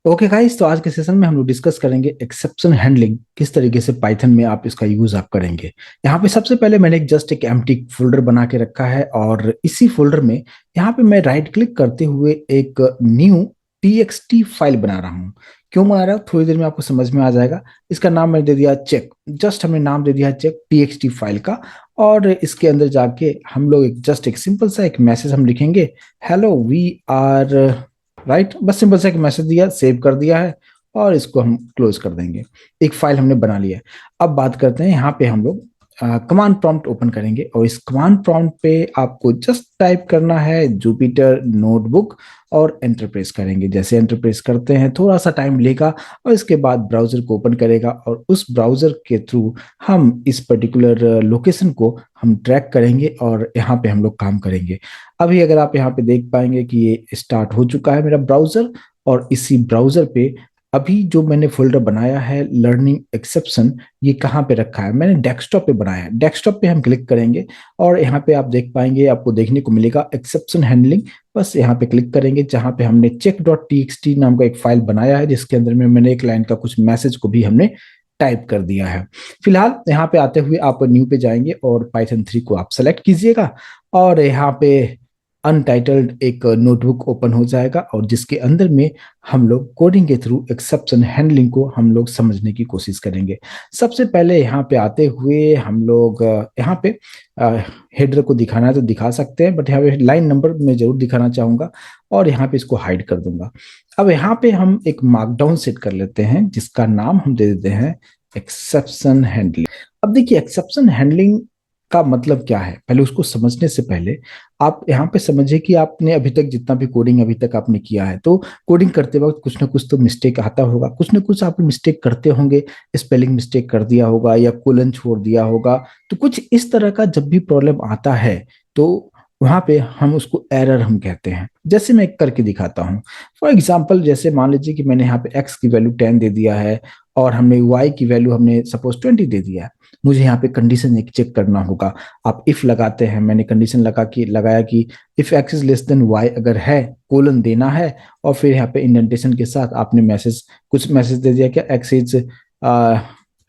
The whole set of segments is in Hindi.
ओके गाइस, तो आज के सेशन में हम लोग डिस्कस करेंगे एक्सेप्शन हैंडलिंग, किस तरीके से पाइथन में आप इसका यूज आप करेंगे। यहाँ पे सबसे पहले मैंने जस्ट एक एम्प्टी फोल्डर बना के रखा है और इसी फोल्डर में यहाँ पे मैं राइट क्लिक करते हुए एक न्यू टीएक्सटी फाइल बना रहा हूँ। क्यों बना रहा हूँ, थोड़ी देर में आपको समझ में आ जाएगा। इसका नाम मैंने दे दिया चेक, जस्ट हमने नाम दे दिया चेक टीएक्सटी फाइल का। और इसके अंदर जाके हम लोग एक सिंपल सा एक मैसेज हम लिखेंगे, हेलो वी आर राइट। बस सिंपल सा एक मैसेज दिया, सेव कर दिया है और इसको हम क्लोज कर देंगे। एक फाइल हमने बना लिया है। अब बात करते हैं, यहाँ पे हम लोग कमांड प्रॉम्प्ट ओपन करेंगे और इस कमांड प्रॉम्प्ट पे आपको जस्ट टाइप करना है जुपिटर नोटबुक और एंटर प्रेस करेंगे। जैसे एंटर प्रेस करते हैं थोड़ा सा टाइम लेगा और इसके बाद ब्राउजर को ओपन करेगा और उस ब्राउजर के थ्रू हम इस पर्टिकुलर लोकेशन को हम ट्रैक करेंगे और यहाँ पे हम लोग काम करेंगे। अभी अगर आप यहाँ पे देख पाएंगे कि ये स्टार्ट हो चुका है मेरा ब्राउजर, और इसी ब्राउजर पे अभी जो मैंने फोल्डर बनाया है लर्निंग एक्सेप्शन, ये कहाँ पे रखा है, मैंने डेस्कटॉप पे बनाया है। डेस्कटॉप पे हम क्लिक करेंगे और यहाँ पे आप देख पाएंगे, आपको देखने को मिलेगा एक्सेप्शन हैंडलिंग। बस यहाँ पे क्लिक करेंगे जहाँ पे हमने check dot t x t नाम का एक फाइल बनाया है, जिसके अंदर में मैंने एक लाइन का कुछ मैसेज को भी हमने टाइप कर दिया है। फिलहाल यहाँ पे आते हुए आप न्यू पे जाएंगे और पाइथन 3 को आप सेलेक्ट कीजिएगा और यहाँ पे अनटाइटल्ड एक नोटबुक ओपन हो जाएगा और जिसके अंदर में हम लोग कोडिंग के थ्रू एक्सेप्शन हैंडलिंग को हम लोग समझने की कोशिश करेंगे। सबसे पहले यहाँ पे आते हुए हम लोग यहाँ पे हेडर को दिखाना है तो दिखा सकते हैं, बट यहाँ पे लाइन नंबर मैं जरूर दिखाना चाहूंगा और यहाँ पे इसको हाइड कर दूंगा। अब यहाँ पे हम एक मार्कडाउन सेट कर लेते हैं जिसका नाम हम दे देते हैं एक्सेप्शन हैंडलिंग। अब देखिए, एक्सेप्शन हैंडलिंग का मतलब क्या है, पहले उसको समझने से पहले आप यहाँ पे समझिए कि आपने अभी तक जितना भी कोडिंग अभी तक आपने किया है, तो कोडिंग करते वक्त कुछ ना कुछ तो मिस्टेक आता होगा, कुछ ना कुछ आप मिस्टेक करते होंगे। स्पेलिंग मिस्टेक कर दिया होगा या कोलन छोड़ दिया होगा, तो कुछ इस तरह का जब भी प्रॉब्लम आता है तो वहां पे हम उसको एरर हम कहते हैं। जैसे मैं एक करके दिखाता हूँ। फॉर एग्जाम्पल, जैसे मान लीजिए कि मैंने यहाँ पे एक्स की वैल्यू 10 दे दिया है और हमने वाई की वैल्यू हमने सपोज 20 दे दिया है। मुझे यहाँ पे कंडीशन एक चेक करना होगा। आप इफ लगाते हैं, मैंने कंडीशन लगाया कि if x is less than y अगर है, कोलन देना है और फिर यहाँ पे इंडेंटेशन के साथ आपने कुछ मैसेज दे दिया, क्या x is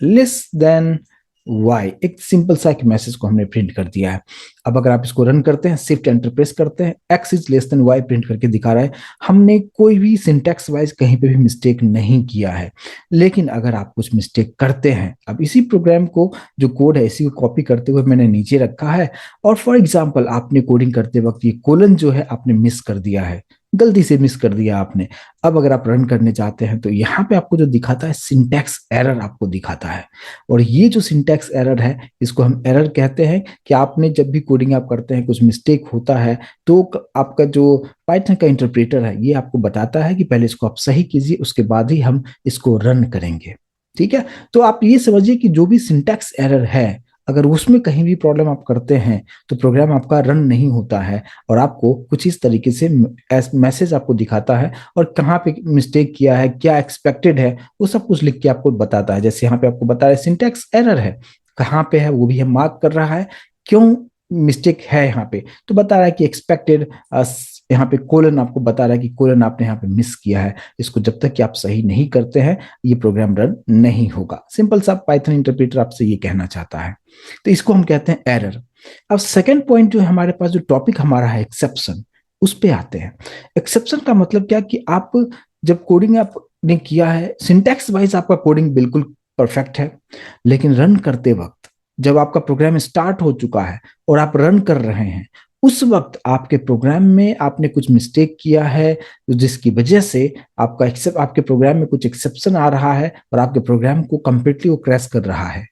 less than y, एक सिंपल सा एक मैसेज को हमने प्रिंट कर दिया है। अब अगर आप इसको रन करते हैं, शिफ्ट एंटर प्रेस करते हैं, x is less than y print करके दिखा रहा है। हमने कोई भी सिंटैक्स वाइज कहीं पे भी मिस्टेक नहीं किया है। लेकिन अगर आप कुछ मिस्टेक करते हैं, अब इसी प्रोग्राम को जो कोड है इसी को कॉपी करते हुए मैंने नीचे रखा है और फॉर एग्जाम्पल आपने कोडिंग करते वक्त ये कोलन जो है आपने मिस कर दिया है, गलती से मिस कर दिया आपने। अब अगर आप रन करने चाहते हैं तो यहाँ पे आपको जो दिखाता है सिंटैक्स एरर आपको दिखाता है। और ये जो सिंटैक्स एरर है इसको हम एरर कहते हैं कि आपने जब भी कोडिंग आप करते हैं कुछ मिस्टेक होता है तो आपका जो पाइथन का इंटरप्रेटर है ये आपको बताता है कि पहले इसको आप सही कीजिए, उसके बाद ही हम इसको रन करेंगे। ठीक है, तो आप ये समझिए कि जो भी सिंटैक्स एरर है अगर उसमें कहीं भी प्रॉब्लम आप करते हैं तो प्रोग्राम आपका रन नहीं होता है और आपको कुछ इस तरीके से मैसेज आपको दिखाता है और कहाँ पे मिस्टेक किया है, क्या एक्सपेक्टेड है, वो सब कुछ लिख के आपको बताता है। जैसे यहाँ पे आपको बता रहा है सिंटैक्स एरर है, कहाँ पे है वो भी हम मार्क कर रहा है, क्यों मिस्टेक है यहाँ पे, तो बता रहा है कि एक्सपेक्टेड, यहाँ पे कोलन आपको बता रहा है कि कोलन आपने यहाँ पे मिस किया है। इसको जब तक कि आप सही नहीं करते हैं ये प्रोग्राम रन नहीं होगा। सिंपल सा पाइथन इंटरप्रेटर आपसे ये कहना चाहता है, तो इसको हम कहते हैं एरर। अब सेकंड पॉइंट जो है हमारे पास, जो टॉपिक हमारा है एक्सेप्शन, उस पे आते हैं। एक्सेप्शन का मतलब क्या कि आप जब कोडिंग आपने किया है सिंटैक्स वाइज आपका कोडिंग बिल्कुल परफेक्ट है, लेकिन रन करते वक्त जब आपका प्रोग्राम स्टार्ट हो चुका है और आप रन कर रहे हैं, उस वक्त आपके प्रोग्राम में आपने कुछ मिस्टेक किया है जिसकी वजह से आपके प्रोग्राम में कुछ एक्सेप्शन आ रहा है और आपके प्रोग्राम को कंप्लीटली वो क्रैश कर रहा है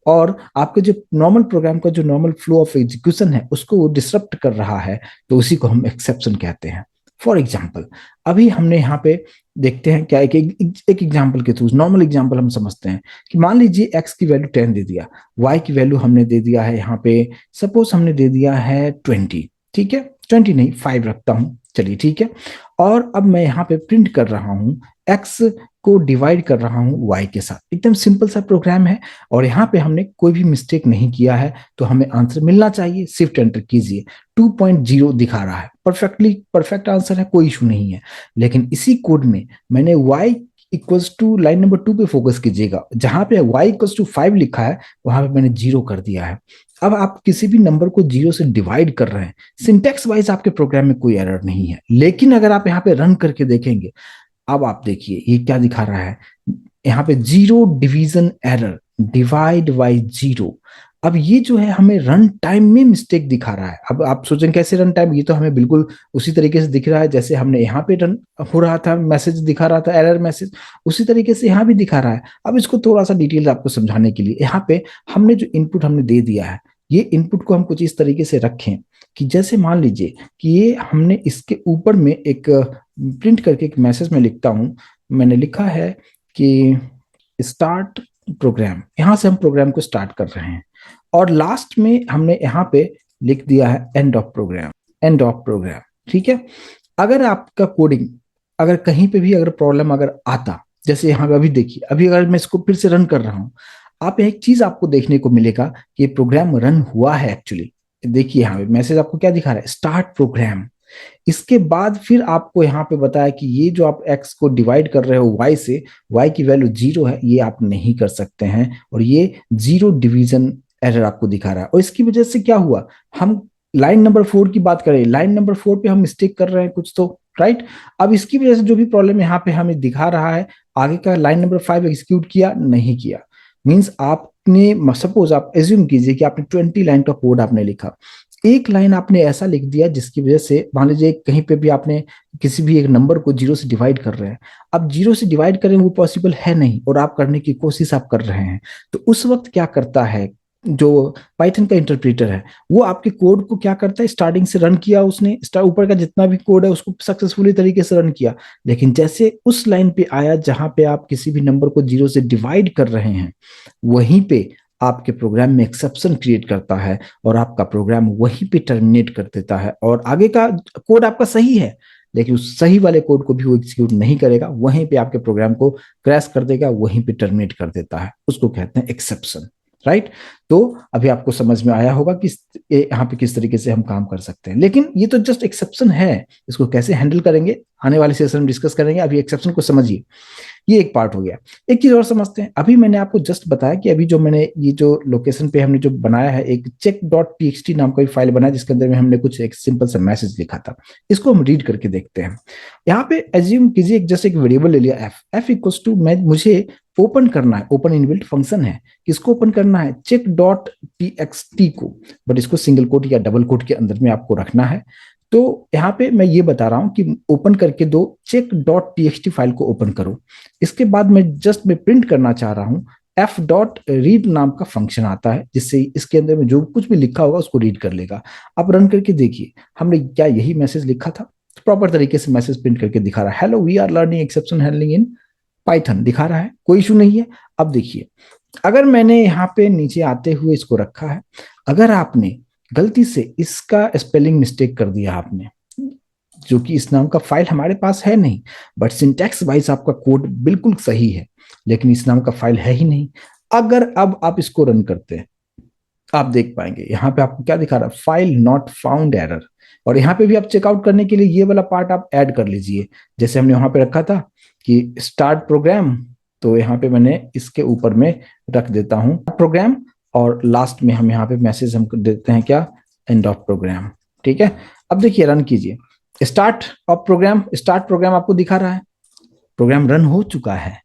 और आपके जो नॉर्मल प्रोग्राम का जो नॉर्मल फ्लो ऑफ एग्जीक्यूशन है उसको वो डिसरप्ट कर रहा है, तो उसी को हम एक्सेप्शन कहते हैं। फॉर एग्जाम्पल, अभी हमने यहाँ पे देखते हैं क्या, एक एग्जाम्पल के थ्रू, नॉर्मल एग्जाम्पल हम समझते हैं कि मान लीजिए एक्स की वैल्यू 10 दे दिया, वाई की वैल्यू हमने दे दिया है यहाँ पे सपोज हमने दे दिया है 20। ठीक है, 20 नहीं 5 रखता हूँ, चलिए ठीक है। और अब मैं यहाँ पे प्रिंट कर रहा हूँ एक्स को डिवाइड कर रहा हूँ वाई के साथ, एकदम सिंपल सा प्रोग्राम है और यहाँ पे हमने कोई भी मिस्टेक नहीं किया है, तो हमें आंसर मिलना चाहिए। शिफ्ट एंटर कीजिए, 2.0 दिखा रहा है। परफेक्ट आंसर है, कोई इशू नहीं है। लेकिन इसी कोड में मैंने y equals to line number 2 पे फोकस कीजिएगा, जहां पे y इक्वल्स टू 5 लिखा है वहां पे मैंने 0 कर दिया है। अब आप किसी भी नंबर को 0 से डिवाइड कर रहे हैं, सिंटेक्स वाइज आपके प्रोग्राम में कोई एरर नहीं है। लेकिन अगर आप यहाँ पे रन करके देखेंगे, अब आप देखिए ये क्या दिखा रहा है, यहाँ पे 0 डिवीजन एरर, डिवाइड बाई 0। अब ये जो है हमें रन टाइम में मिस्टेक दिखा रहा है। अब आप सोचें कैसे रन टाइम, ये तो हमें बिल्कुल उसी तरीके से दिख रहा है जैसे हमने यहाँ पे रन हो रहा था, मैसेज दिखा रहा था, एरर मैसेज, उसी तरीके से यहाँ भी दिखा रहा है। अब इसको थोड़ा सा डिटेल आपको समझाने के लिए, यहाँ पे हमने जो इनपुट हमने दे दिया है, ये इनपुट को हम कुछ इस तरीके से रखें कि जैसे मान लीजिए कि ये हमने इसके ऊपर में एक प्रिंट करके एक मैसेज में लिखता हूं, मैंने लिखा है कि स्टार्ट प्रोग्राम, यहां से हम प्रोग्राम को स्टार्ट कर रहे हैं, और लास्ट में हमने यहाँ पे लिख दिया है end of program, end of program. ठीक है, अगर आपका कोडिंग अगर कहीं पे भी अगर प्रॉब्लम अगर आता, जैसे यहाँ पे अभी देखिए, अभी अगर मैं इसको फिर से रन कर रहा हूँ, आप एक चीज आपको देखने को मिलेगा कि प्रोग्राम रन हुआ है एक्चुअली। देखिए यहाँ पे मैसेज आपको क्या दिखा रहा है, स्टार्ट प्रोग्राम। इसके बाद फिर आपको यहाँ पे बताया कि ये जो आप x को डिवाइड कर रहे हो y से, y की वैल्यू 0 है, ये आप नहीं कर सकते हैं, और ये 0 डिवीजन एरर आपको दिखा रहा है। और इसकी वजह से क्या हुआ, हम लाइन नंबर 4 की बात करें, लाइन नंबर 4 पे हम मिस्टेक कर रहे हैं कुछ तो, राइट। अब इसकी वजह से जो भी प्रॉब्लम यहाँ पे हमें दिखा रहा है, आगे का लाइन नंबर 5 एग्जीक्यूट किया नहीं किया, मीन्स आपने, सपोज आप एज्यूम कीजिए कि आपने 20 लाइन का कोड आपने लिखा, एक लाइन आपने ऐसा लिख दिया जिसकी वजह से मान लीजिए कहीं पे भी आपने किसी भी एक नंबर को 0 से डिवाइड कर रहे हैं, अब 0 से डिवाइड करें वो पॉसिबल है नहीं, और आप करने की कोशिश आप कर रहे हैं, तो उस वक्त क्या करता है जो पाइथन का इंटरप्रेटर है, वो आपके कोड को क्या करता है, स्टार्टिंग से रन किया उसने, ऊपर का जितना भी कोड है उसको सक्सेसफुली तरीके से रन किया, लेकिन जैसे उस लाइन पे आया जहां पे आप किसी भी नंबर को 0 से डिवाइड कर रहे हैं, वहीं पे आपके प्रोग्राम में एक्सेप्शन क्रिएट करता है, और आपका प्रोग्राम वहीं पे टर्मिनेट कर देता है, और आगे का कोड आपका सही है, लेकिन उस सही वाले कोड को भी वो एग्जीक्यूट नहीं करेगा, वहीं पे आपके प्रोग्राम को क्रैश कर देगा, वहीं पे टर्मिनेट कर देता है, उसको कहते हैं एक्सेप्शन, राइट। तो अभी आपको समझ में आया होगा कि यहाँ पे किस तरीके से हम काम कर सकते हैं। लेकिन ये तो जस्ट एक्सेप्शन है, इसको कैसे हैंडल करेंगे आने वाले सेशन में डिस्कस करेंगे। अभी एक्सेप्शन को समझिए, ये एक पार्ट हो गया। एक चीज और समझते हैं, अभी मैंने आपको जस्ट बताया कि अभी जो मैंने ये जो लोकेशन पे हमने जो बनाया है, एक check.txt नाम का भी फाइल बनाया जिसके अंदर में हमने कुछ एक सिंपल सा मैसेज लिखा था, इसको हम रीड करके देखते हैं। यहाँ पे एज्यूम कीजिए जस्ट एक वेरिएबल ले लिया f इक्वल्स टू, मैं मुझे ओपन करना है, ओपन इनबिल्ट फंक्शन है, किसको ओपन करना है, check.txt को, बट इसको सिंगल कोट या डबल कोट के अंदर में आपको रखना है। तो यहाँ पे मैं ये बता रहा हूं कि ओपन करके दो check.txt फाइल को ओपन करो। इसके बाद मैं प्रिंट करना चाह रहा हूं, f.read नाम का फंक्शन आता है जिससे इसके अंदर में जो कुछ भी लिखा होगा उसको रीड कर लेगा। आप रन करके देखिए, हमने क्या यही मैसेज लिखा था, प्रॉपर तरीके से मैसेज प्रिंट करके दिखा रहा है, hello we are learning exception handling in Python, दिखा रहा है, कोई इशू नहीं है। अब देखिए, अगर मैंने यहाँ पे नीचे आते हुए इसको रखा है, अगर आपने गलती से इसका स्पेलिंग मिस्टेक कर दिया आपने, जो कि इस नाम का फाइल हमारे पास है नहीं, बट सिंटैक्स वाइज आपका कोड बिल्कुल सही है, लेकिन इस नाम का फाइल है ही नहीं। अगर अब आप इसको रन करते हैं, आप देख पाएंगे यहाँ पे आपको क्या दिखा रहा है, फाइल नॉट फाउंड एरर। और यहाँ पे भी आप चेकआउट करने के लिए ये वाला पार्ट आप ऐड कर लीजिए, जैसे हमने वहां पे रखा था कि स्टार्ट प्रोग्राम, तो यहाँ पे मैंने इसके ऊपर में रख देता हूँ प्रोग्राम, और लास्ट में हम यहाँ पे मैसेज हम देते हैं क्या, एंड ऑफ प्रोग्राम। ठीक है, अब देखिए रन कीजिए, start of program, start program आपको दिखा रहा है, प्रोग्राम रन हो चुका है,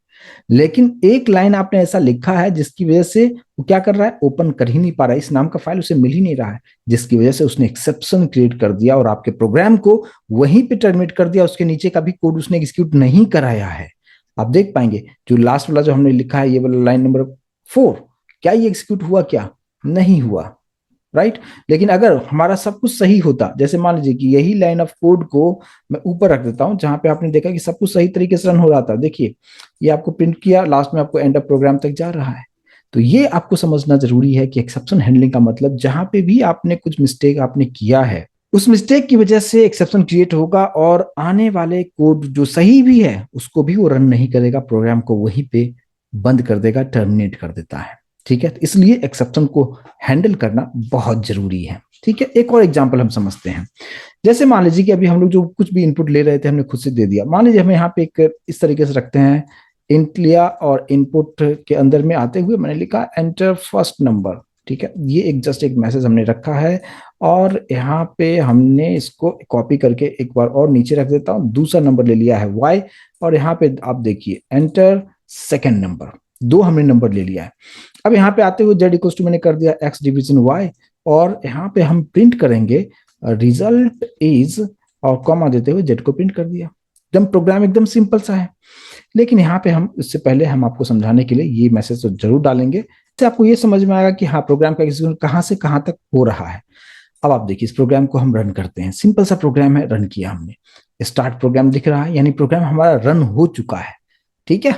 लेकिन एक लाइन आपने ऐसा लिखा है जिसकी वजह से वो क्या कर रहा है, ओपन कर ही नहीं पा रहा है, इस नाम का फाइल उसे मिल ही नहीं रहा है, जिसकी वजह से उसने एक्सेप्शन क्रिएट कर दिया और आपके प्रोग्राम को वहीं पे टर्मिनेट कर दिया, उसके नीचे का भी कोड उसने एग्जीक्यूट नहीं कराया है। आप देख पाएंगे जो लास्ट वाला जो हमने लिखा है, ये वाला लाइन नंबर 4, क्या ये एग्जीक्यूट हुआ, क्या नहीं हुआ, राइट। लेकिन अगर हमारा सब कुछ सही होता, जैसे मान लीजिए कि यही लाइन ऑफ कोड को मैं ऊपर रख देता हूं जहां पे आपने देखा कि सब कुछ सही तरीके से रन हो रहा था, देखिए ये आपको प्रिंट किया, लास्ट में आपको एंड ऑफ प्रोग्राम तक जा रहा है। तो ये आपको समझना जरूरी है कि एक्सेप्शन हैंडलिंग का मतलब, जहां पे भी आपने कुछ मिस्टेक आपने किया है, उस मिस्टेक की वजह से एक्सेप्शन क्रिएट होगा, और आने वाले कोड जो सही भी है उसको भी वो रन नहीं करेगा, प्रोग्राम को वहीं पे बंद कर देगा, टर्मिनेट कर देता है। ठीक है, तो इसलिए एक्सेप्शन को हैंडल करना बहुत जरूरी है। ठीक है, एक और एग्जांपल हम समझते हैं। जैसे मान लीजिए कि अभी हम लोग जो कुछ भी इनपुट ले रहे थे हमने खुद से दे दिया। मान लीजिए हमें यहाँ पे एक इस तरीके से रखते हैं, इंट लिया और इनपुट के अंदर में आते हुए मैंने लिखा एंटर फर्स्ट नंबर। ठीक है, ये एक जस्ट एक मैसेज हमने रखा है, और यहाँ पे हमने इसको कॉपी करके एक बार और नीचे रख देता हूँ, दूसरा नंबर ले लिया है y, और यहाँ पे आप देखिए एंटर सेकेंड नंबर, दो हमने नंबर ले लिया है। अब यहाँ पे आते हुए z इक्वल टू मैंने कर दिया x डिवीजन y, और यहाँ पे हम प्रिंट करेंगे रिजल्ट इज, और कॉमा देते हुए z को प्रिंट कर दिया। एकदम प्रोग्राम एकदम सिंपल सा है। लेकिन यहाँ पे हम इससे पहले हम आपको समझाने के लिए ये मैसेज तो जरूर डालेंगे, इससे आपको ये समझ में आएगा कि हाँ प्रोग्राम का एग्जीक्यूशन कहाँ से कहाँ तक हो रहा है। अब आप देखिए इस प्रोग्राम को हम रन करते हैं, सिंपल सा प्रोग्राम है, रन किया हमने, स्टार्ट प्रोग्राम दिख रहा है, यानी प्रोग्राम हमारा रन हो चुका है। ठीक है,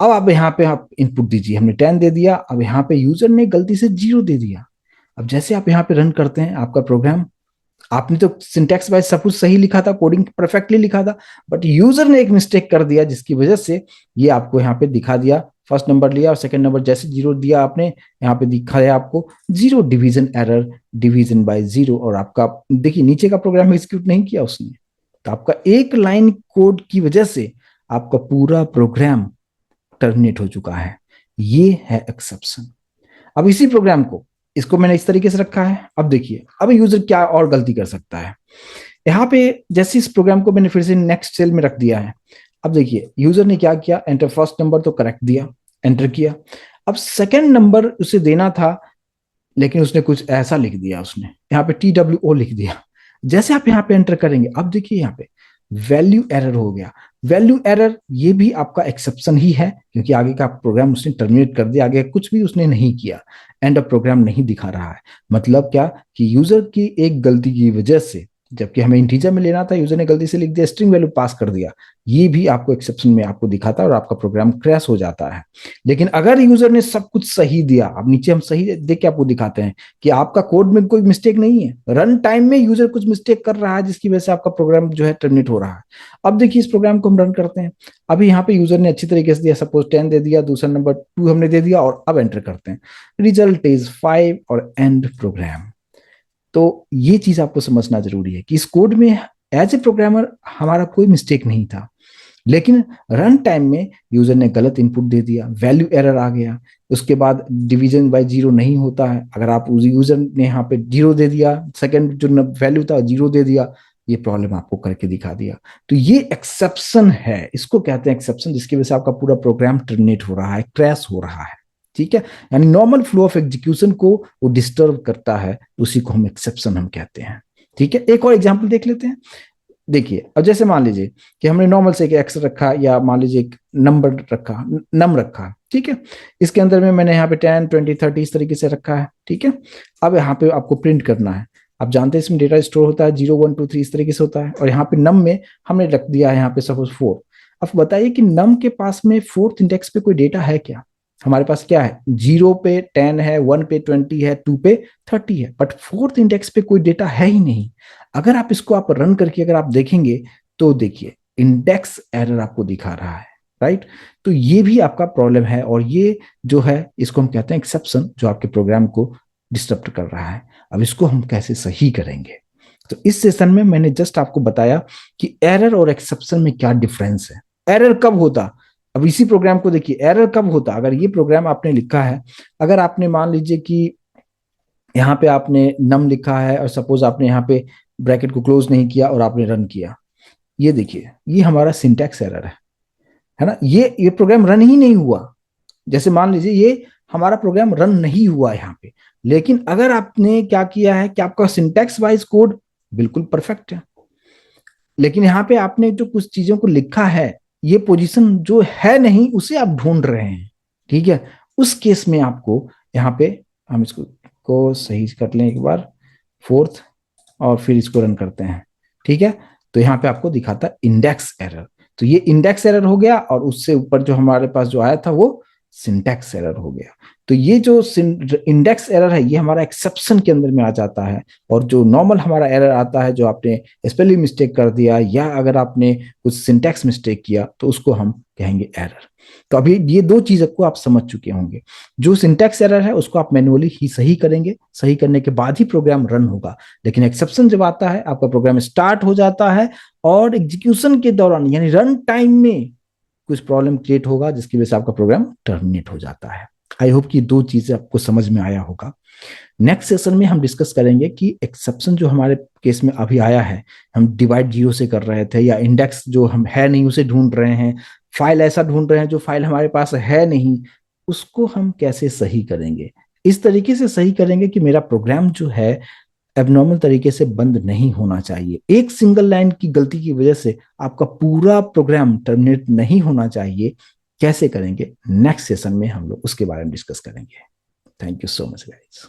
अब आप यहाँ पे आप इनपुट दीजिए, हमने 10 दे दिया, अब यहाँ पे यूजर ने गलती से 0 दे दिया। अब जैसे आप यहाँ पे रन करते हैं आपका प्रोग्राम, आपने तो सिंटैक्स वाइज सब कुछ सही लिखा था, कोडिंग परफेक्टली लिखा था, बट यूजर ने एक मिस्टेक कर दिया जिसकी वजह से ये आपको यहाँ पे दिखा दिया, फर्स्ट नंबर लिया और सेकंड नंबर जैसे 0 दिया आपने, यहाँ पे दिखाया आपको 0 डिवीजन एरर, डिवीजन बाय 0, और आपका देखिए नीचे का प्रोग्राम एग्जीक्यूट नहीं किया उसने, तो आपका एक लाइन कोड की वजह से आपका पूरा प्रोग्राम टर्मिनेट हो चुका है। ये है एक्सेप्शन। अब इसी प्रोग्राम को, इसको मैंने इस तरीके से रखा है। अब देखिए अब यूजर क्या और गलती कर सकता है। यहाँ पे जैसे इस प्रोग्राम को मैंने फिर से नेक्स्ट सेल में रख दिया है। अब देखिए यूजर ने क्या किया, एंटर फर्स्ट नंबर तो करेक्ट दिया, एंटर किया। अब सेकंड नंबर उसे देना था, लेकिन उसने कुछ ऐसा लिख दिया, उसने यहाँ पे TWO लिख दिया। जैसे आप यहाँ पे एंटर करेंगे, अब देखिए यहाँ पे वैल्यू एरर हो गया। वैल्यू एरर ये भी आपका एक्सेप्शन ही है, क्योंकि आगे का प्रोग्राम उसने टर्मिनेट कर दिया, आगे कुछ भी उसने नहीं किया, एंड ऑफ प्रोग्राम नहीं दिखा रहा है। मतलब क्या कि यूजर की एक गलती की वजह से, जबकि हमें इंटीजर में लेना था, यूजर ने गलती से लिख दिया, स्ट्रिंग वैल्यू पास कर दिया, ये भी आपको एक्सेप्शन में आपको दिखाता है और आपका प्रोग्राम क्रैश हो जाता है। लेकिन अगर यूजर ने सब कुछ सही दिया, अब नीचे हम सही देख के आपको दिखाते हैं कि आपका कोड में कोई मिस्टेक नहीं है, रन टाइम में यूजर कुछ मिस्टेक कर रहा है जिसकी वजह से आपका प्रोग्राम जो है टर्मिनेट हो रहा है। अब देखिए इस प्रोग्राम को हम रन करते हैं। अभी यहाँ पे यूजर ने अच्छी तरीके से दिया, सपोज 10 दे दिया, दूसरा नंबर 2 हमने दे दिया, और अब एंटर करते हैं, रिजल्ट इज 5 और एंड प्रोग्राम। तो ये चीज आपको समझना जरूरी है कि इस कोड में एज ए प्रोग्रामर हमारा कोई मिस्टेक नहीं था, लेकिन रन टाइम में यूजर ने गलत इनपुट दे दिया, वैल्यू एरर आ गया। उसके बाद डिवीजन बाय 0 नहीं होता है, अगर आप उस यूजर ने यहाँ पे 0 दे दिया, सेकंड जो वैल्यू था 0 दे दिया, ये प्रॉब्लम आपको करके दिखा दिया। तो ये एक्सेप्शन है, इसको कहते हैं एक्सेप्शन, जिसकी वजह से आपका पूरा प्रोग्राम टर्मिनेट हो रहा है, क्रैश हो रहा है। ठीक है, यानी नॉर्मल फ्लो ऑफ एग्जीक्यूशन को वो डिस्टर्ब करता है, उसी को हम एक्सेप्शन हम कहते हैं। ठीक है, एक और एग्जांपल देख लेते हैं। देखिए अब जैसे मान लीजिए कि हमने नॉर्मल से एक एक्स रखा, या मान लीजिए एक नंबर रखा, नम रखा। ठीक है, इसके अंदर में मैंने यहाँ पे 10, 20, 30 इस तरीके से रखा है। ठीक है, अब यहाँ पे आपको प्रिंट करना है। आप जानते हैं इसमें डेटा स्टोर होता है 0, 1, 2, 3 इस तरीके से होता है, और यहाँ पे नम में हमने रख दिया है यहाँ पे सपोज 4। अब बताइए कि नम के पास में फोर्थ इंडेक्स पे कोई डेटा है क्या? हमारे पास क्या है, 0 पे 10 है, 1 पे 20 है, 2 पे 30 है, बट फोर्थ इंडेक्स पे कोई डेटा है ही नहीं। अगर आप इसको आप रन करके अगर आप देखेंगे तो देखिए इंडेक्स एरर आपको दिखा रहा है, राइट। तो ये भी आपका प्रॉब्लम है, और ये जो है इसको हम कहते हैं एक्सेप्शन, जो आपके प्रोग्राम को डिस्टर्ब कर रहा है। अब इसको हम कैसे सही करेंगे, तो इस सेशन में मैंने जस्ट आपको बताया कि एरर और एक्सेप्शन में क्या डिफरेंस है। एरर कब होता, अब इसी प्रोग्राम को देखिए, एरर कब होता, अगर ये प्रोग्राम आपने लिखा है, अगर आपने मान लीजिए कि यहाँ पे आपने नम लिखा है और सपोज आपने यहाँ पे ब्रैकेट को क्लोज नहीं किया और आपने रन किया, ये देखिए ये हमारा सिंटैक्स एरर है ना, ये प्रोग्राम रन ही नहीं हुआ। जैसे मान लीजिए ये हमारा प्रोग्राम रन नहीं हुआ यहाँ पे, लेकिन अगर आपने क्या किया है कि आपका सिंटैक्स वाइज कोड बिल्कुल परफेक्ट है, लेकिन यहाँ पे आपने जो कुछ चीजों को लिखा है, ये पोजीशन जो है नहीं उसे आप ढूंढ रहे हैं। ठीक है, उस केस में आपको यहाँ पे हम इसको सही कर लें एक बार, फोर्थ, और फिर इसको रन करते हैं। ठीक है, तो यहाँ पे आपको दिखाता है इंडेक्स एरर। तो ये इंडेक्स एरर हो गया, और उससे ऊपर जो हमारे पास जो आया था वो सिंटैक्स एरर हो गया। तो ये जो इंडेक्स एरर है ये हमारा एक्सेप्शन के अंदर में आ जाता है, और जो नॉर्मल हमारा एरर आता है, जो आपने स्पेलिंग मिस्टेक कर दिया या अगर आपने कुछ सिंटैक्स मिस्टेक किया, तो उसको हम कहेंगे एरर। तो अभी ये दो चीजों को आप समझ चुके होंगे। जो सिंटैक्स एरर है उसको आप मैन्युअली ही सही करेंगे, सही करने के बाद ही प्रोग्राम रन होगा। लेकिन एक्सेप्शन जब आता है, आपका प्रोग्राम स्टार्ट हो जाता है और एग्जीक्यूशन के दौरान यानी रन टाइम में कुछ प्रॉब्लम क्रिएट होगा, जिसकी वजह से आपका प्रोग्राम टर्मिनेट हो जाता है। आई होप कि दो चीजें आपको समझ में आया होगा। नेक्स्ट सेशन में हम डिस्कस करेंगे कि एक्सेप्शन जो हमारे केस में अभी आया है, हम डिवाइड जीरो से कर रहे थे, या इंडेक्स जो हम है नहीं उसे ढूंढ रहे हैं, फाइल ऐसा ढूंढ रहे हैं जो फाइल हमारे पास है नहीं, उसको हम कैसे सही करेंगे। इस तरीके से सही करेंगे कि मेरा प्रोग्राम जो है एबनॉर्मल तरीके से बंद नहीं होना चाहिए। एक सिंगल लाइन की गलती की वजह से आपका पूरा प्रोग्राम टर्मिनेट नहीं होना चाहिए। कैसे करेंगे, नेक्स्ट सेशन में हम लोग उसके बारे में डिस्कस करेंगे। Thank you so much guys.